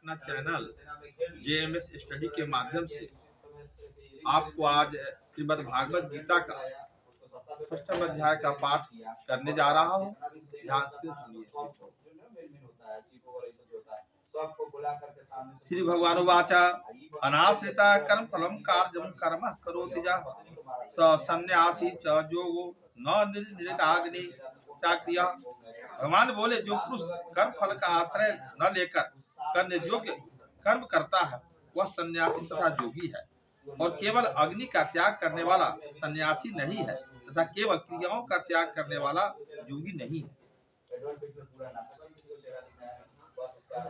अपना channel JMS study के माध्यम से आपको आज श्रीमद् भागवत गीता का अष्टम अध्याय का पाठ करने जा रहा हूँ। ध्यान से सुनिए। श्री भगवान उवाच अनाश्रिता कर्म फलम कार्यम कर्म करोति जा स सन्यासी च योगो न निराग्नि चाक्रिया। भगवान बोले, जो पुरुष कर्म फल का आश्रय न लेकर करने योग्य कर्म करता है वह सन्यासी तथा योगी है, और केवल अग्नि का त्याग करने वाला सन्यासी नहीं है तथा केवल क्रियाओं का त्याग करने वाला योगी नहीं है।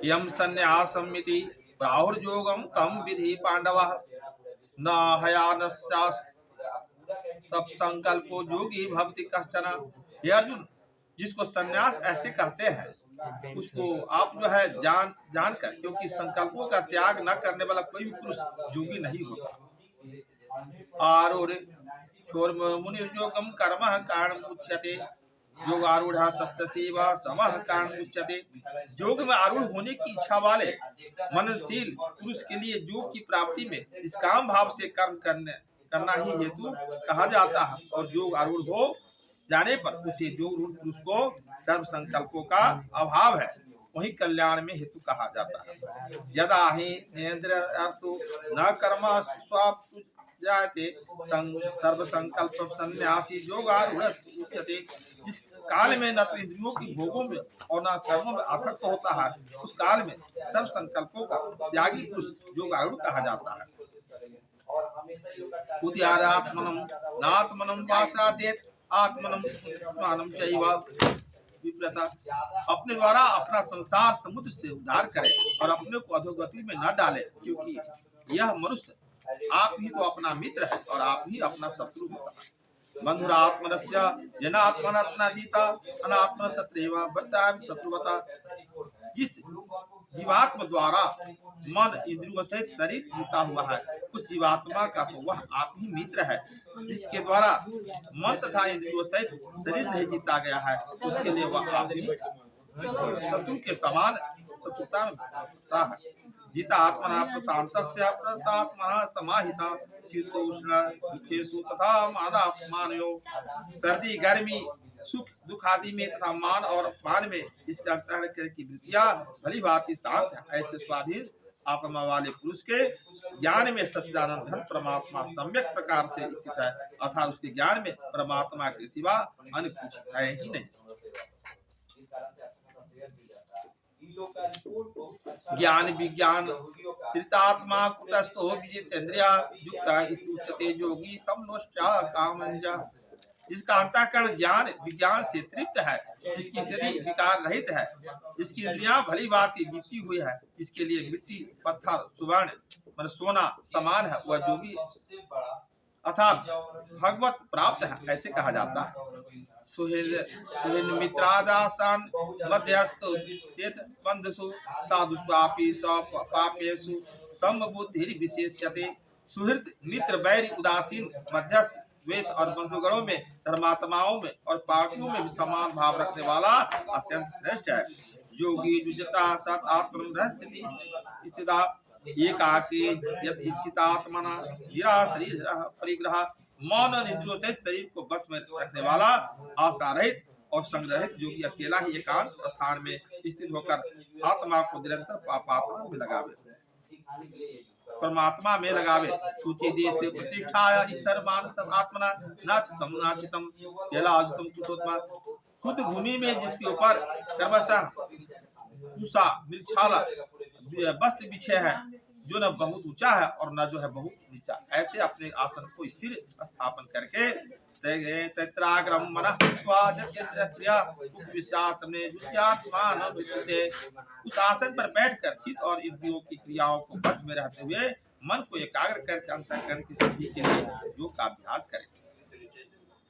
यम सन्यासमिति प्राहुर्योगम तम विधि पांडवः न हयानस्यास् तब संकल्पो योगी भक्ति कश्चन। हे अर्जुन, जिसको सन्यास ऐसे कहते हैं उसको आप जो है जानकर, क्योंकि संकल्पों का त्याग न करने वाला कोई भी पुरुष योगी नहीं होता। आरूढ़ मुनिर्योगम कर्म कारण उच्यते योगारूढ़ तत्सेवा समः कारण उच्यते। योग में आरूढ़ होने की इच्छा वाले मननशील पुरुष के लिए योग की प्राप्ति में निष्काम भाव से कर्म करना ही हेतु कहा जाता है, और योग आरूढ़ हो जाने पर उसे योग पुरुष को सर्व संकल्पों का अभाव है वही कल्याण में हेतु कहा जाता है। यदा ही नेन्द्रियार्थो न कर्म स्वाप्नुते सर्व संकल्प सन्यासी योगारूढ़ उच्यते। जिस काल में न तो इंद्रियों की भोगों में और न कर्मों में आसक्त होता है उस काल में सर्व संकल्पों का त्यागी पुरुष योगारूढ़ कहा जाता है। उद्यारात्मनं नात्मनं वासादेत आत्मनं स्वानं चैव विप्रता। अपने द्वारा अपना संसार समुद्र से उद्धार करे और अपने को अधोगति में न डाले, क्योंकि यह मनुष्य आप ही तो अपना मित्र है और आप ही अपना शत्रु होता है। बंधुरात्मनस्य जनात्मनात्मनादीता अनात्मन शत्रुव वर्ताय शत्रुवता। जिस जीवात्म द्वारा मन इंद्रियों सहित शरीर जीता हुआ है उस जीवात्मा का तो वह आप ही मित्र है। जिसके द्वारा मन तथा इंद्रियों सहित शरीर नहीं जीता गया है उसके लिए वह आप ही शत्रु के समान शत्रुता में है। जिता आत्मना प्रशांतस्य प्रतात्मना समाहिता शीतोष्ण दुखेषु तथा मानयो। सर्दी गर्मी सुख दुख आदि में तथा मान और अपमान में इसका अंतःकरण की वृत्तियां भली भांति शांत है। ऐसे स्वाधीन आत्मा वाले पुरुष के ज्ञान में सच्चिदानंद धन परमात्मा सम्यक प्रकार से स्थित है, अर्थात उसके ज्ञान में परमात्मा के सिवा अन्य कुछ है ही नहीं। ज्ञान विज्ञान कृतात्मा कुटस्थो विजितेन्द्रिया युक्ता इति उच्यते योगी समलोष्टा कामंजा। जिसका अंतःकरण ज्ञान विज्ञान से तृप्त है, जिसकी स्थिति विकार रहित है, जिसकी इंद्रियां भली भांति जीती हुई है, जिसके लिए मिट्टी पत्थर सुवर्ण मन सोना समान है वह योगी अर्थात भगवत प्राप्त है ऐसे कहा जाता है। सुहृद मित्रादासान मध्यस्थो बंधुषु साधुष्वापि पापेषु समबुद्धिर् विशेष्यते। सुहृद मित्र वैरी उदासीन मध्यस्थ द्वेष और बंधुगणों में धर्मात्माओं में और पापियों में भी समान भाव रखने वाला अत्यंत श्रेष्ठ है। योगी युजता सत आत्मन रहस्यति स्थिता एकाकी यद इच्छितात्मना हीरा शरीर परिग्रह। मौन और इंद्रियों से शरीर को बस में रखने वाला आशा रहित और संग्रहित योगी अकेला ही एकांत स्थान में स्थित होकर आत्मा को निरंतर पापात्मा में लगावे परमात्मा में लगावे। सूची देश से प्रतिष्ठा स्तर मान सब आत्मना नाचितम नाचितम केलाजुतम कुशोत्मा। शुद्ध भूमि में जिसके ऊपर क्रमशः उषा मृक्षाला वस्त्र बिछे हैं, जो न बहुत ऊंचा है और न जो है बहुत नीचा, ऐसे अपने आसन को स्थिर स्थापन करके तैत्राग्रम मनः उस आसन पर बैठकर चित्त और इंद्रियों की क्रियाओं को बस में रहते हुए मन को एकाग्र करके अंतःकरण की शुद्धि के लिए योग का अभ्यास करें।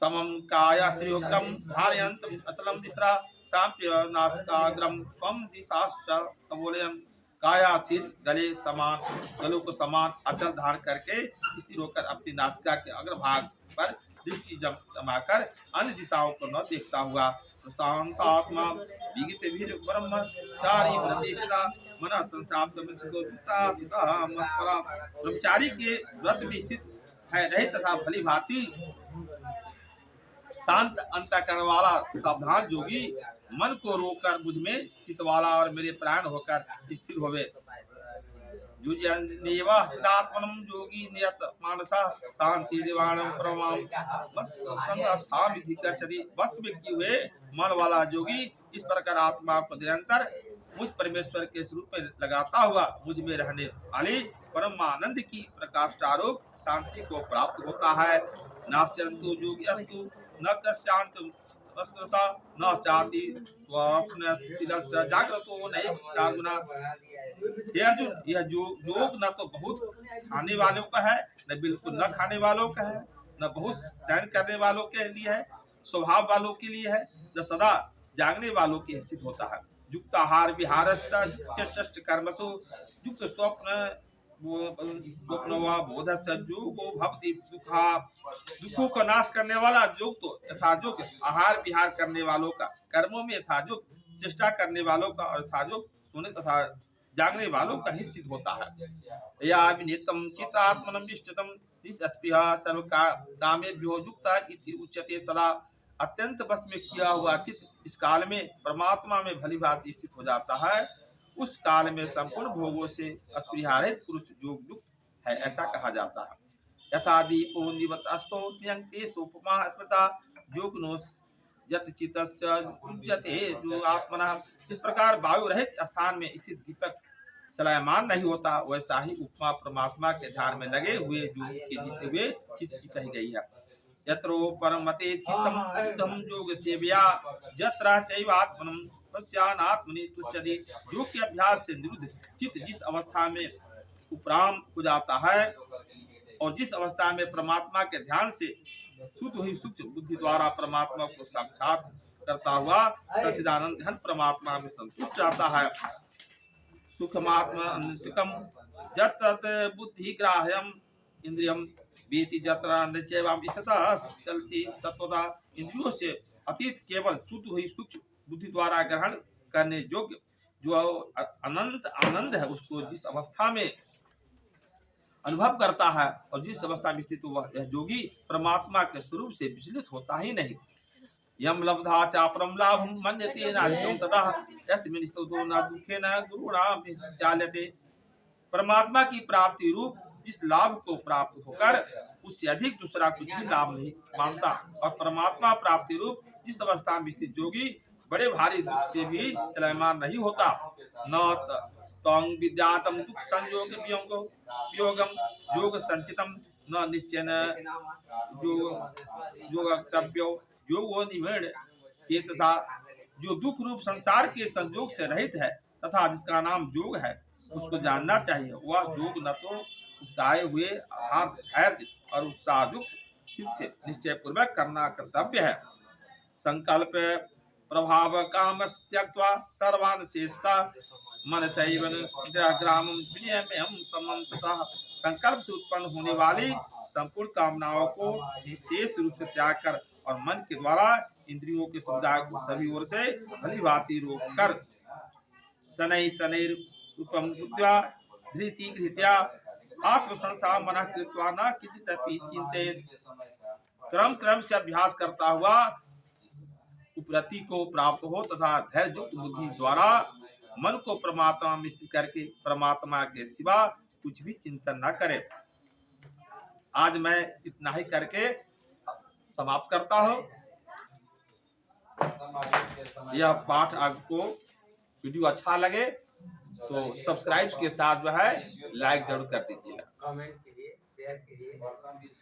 समम काया श्रीयुक्तम धारयन्तम अचलम दिस्रा साम्प्य नासिकाग्रम त्वं दिशाश्च कबोलयन्। काया सिर गले समान गलों को समान अचल धारण करके स्थिर होकर अपनी नासिका के अग्रभाग पर दृष्टि जमाकर अन्य दिशाओं को न देखता हुआ शांतात्मा विगतभिर ब्रह्मचारी व्रतेता मन संस्थाप्त ब्रह्मचारी के व्रत में स्थित है रहे तथा भली भांति शांत अंतःकरण वाला सावधान जोगी मन को रोककर मुझ में चित वाला और मेरे प्राण होकर स्थिर होवे। चिदात्मनम जोगी नियत मानसा शांति दिवाणम परमाम मत्संगस्थाम विधि गच्छति। बस में किए हुए मन वाला जोगी इस प्रकार आत्मा को निरंतर मुझ परमेश्वर के स्वरूप में लगाता हुआ मुझ में रहने वाली परम आनंद की प्रकाशारूप शांति को प्राप्त होता है। नास्यन्तु योगी अस्तु न कस्यांत वस्त्रता न चाति स्वप्न शीलस्य जागृतो नैव जागुना। हे अर्जुन, यह योग न तो बहुत खाने वालों का है, न बिल्कुल न खाने वालों का है, न बहुत सहन करने वालों के लिए है, स्वभाव वालों के लिए है, न सदा जागने वालों के स्थित होता है। युक्त आहार विहारश्च कर्मसु युक्त स्वप्नवा बोधस्य योगो भवति दुखों का नाश करने वाला योग तो यथायोग आहार विहार करने वालों का, कर्मों में यथायोग चेष्टा करने वालों का और यथायोग सोने तथा जागने वालों का ही सिद्ध होता है। या विनितम चित्तात्मनम विष्टतम निस्पृहा सर्व कामेभ्यो युक्ता इति उच्यते। तदा अत्यंत बस में किया हुआ चित्त इस काल में परमात्मा में भली भांति स्थित हो जाता है। उस काल में संपूर्ण भोगों से अस्पृहारहित पुरुष योग युक्त है, ऐसा कहा जाता है। यथा दीपो निवतस्तो नियंते सोपमा स्मृता योगनो यत चित्तस्य उच्यते जो आत्मना। इस प्रकार वायु रहित स्थान में स्थित दीपक चलायमान नहीं होता, वैसा ही उपमा परमात्मा के ध्यान में लगे हुए योग के जीते हुए चित्त की कही गई है। यत्रो परमते चित्तम बुद्धम योग सेवया यत्र चैवात्मनं पश्यानात्मनि तुच्यते। योग के अभ्यास से निरुद्ध चित्त जिस अवस्था में उपराम हो जाता है और जिस अवस्था में परमात्मा के ध्यान से शुद्ध हुई सूक्ष्म बुद्धि द्वारा परमात्मा को साक्षात करता हुआ सच्चिदानंद घन परमात्मा में संतुष्ट जाता है। सुखमात्मनिकम यत् बुद्धि ग्राह्यम इंद्रियम वेति यत्र नचैवाम इसतः चलती तत्वता। इंद्रियों से अतीत केवल शुद्ध हुई सूक्ष्म बुद्धि द्वारा ग्रहण करने योग्य जो अनंत आनंद है, उसको जिस अवस्था में अनुभव करता है और जिस अवस्था में स्थित हुआ यह योगी परमात्मा के स्वरूप से विचलित होता ही नहीं। यम लब्धा चापरम लाभम मन्यते नाहितम ततः यस्मिन् स्तुतो न दुखेन गुरुणाम चाल्यते। परमात्मा की प्राप्ति रूप जिस लाभ को प्राप्त होकर उससे अधिक दूसरा कुछ भी लाभ नहीं मानता और परमात्मा प्राप्ति रूप जिस अवस्था में स्थित योगी बड़े भारी दुख से भी चलयमान नहीं होता। न तंग विद्यातम दुख संयोग वियोगम योग संचितम न निश्चयन योगक्तव्यो योगो निवर्ण चेतसा। जो दुख रूप संसार के संयोग से रहित है तथा जिसका नाम योग है उसको जानना चाहिए। वह योग न तो उताए हुए अर्थात धैर्य और उत्साह युक्त चित्त से निश्चय पूर्वक करना कर्तव्य है। संकल्प प्रभाव काम त्यक्त्वा सर्वान् शेषता मन सैवन ग्रामम विनियम समन्ततः। संकल्प से उत्पन्न होने वाली संपूर्ण कामनाओं को विशेष रूप से त्याग कर और मन के द्वारा इंद्रियों के समुदाय को सभी ओर से भली भांति रोक कर शनै शनैर रूपम बुद्ध्या धृति धृत्या आत्म संस्था मन कृत्वा न किंचित अपि चिंतेत। क्रम क्रम से अभ्यास करता हुआ उपरति को प्राप्त हो तथा धैर्य युक्त बुद्धि द्वारा मन को परमात्मा में स्थित करके परमात्मा के सिवा कुछ भी चिंतन न करे। आज मैं इतना ही करके समाप्त करता हूँ। यह पाठ आपको वीडियो अच्छा लगे तो सब्सक्राइब के साथ जो है लाइक जरूर कर दीजिएगा। कमेंट कीजिए, शेयर कीजिए।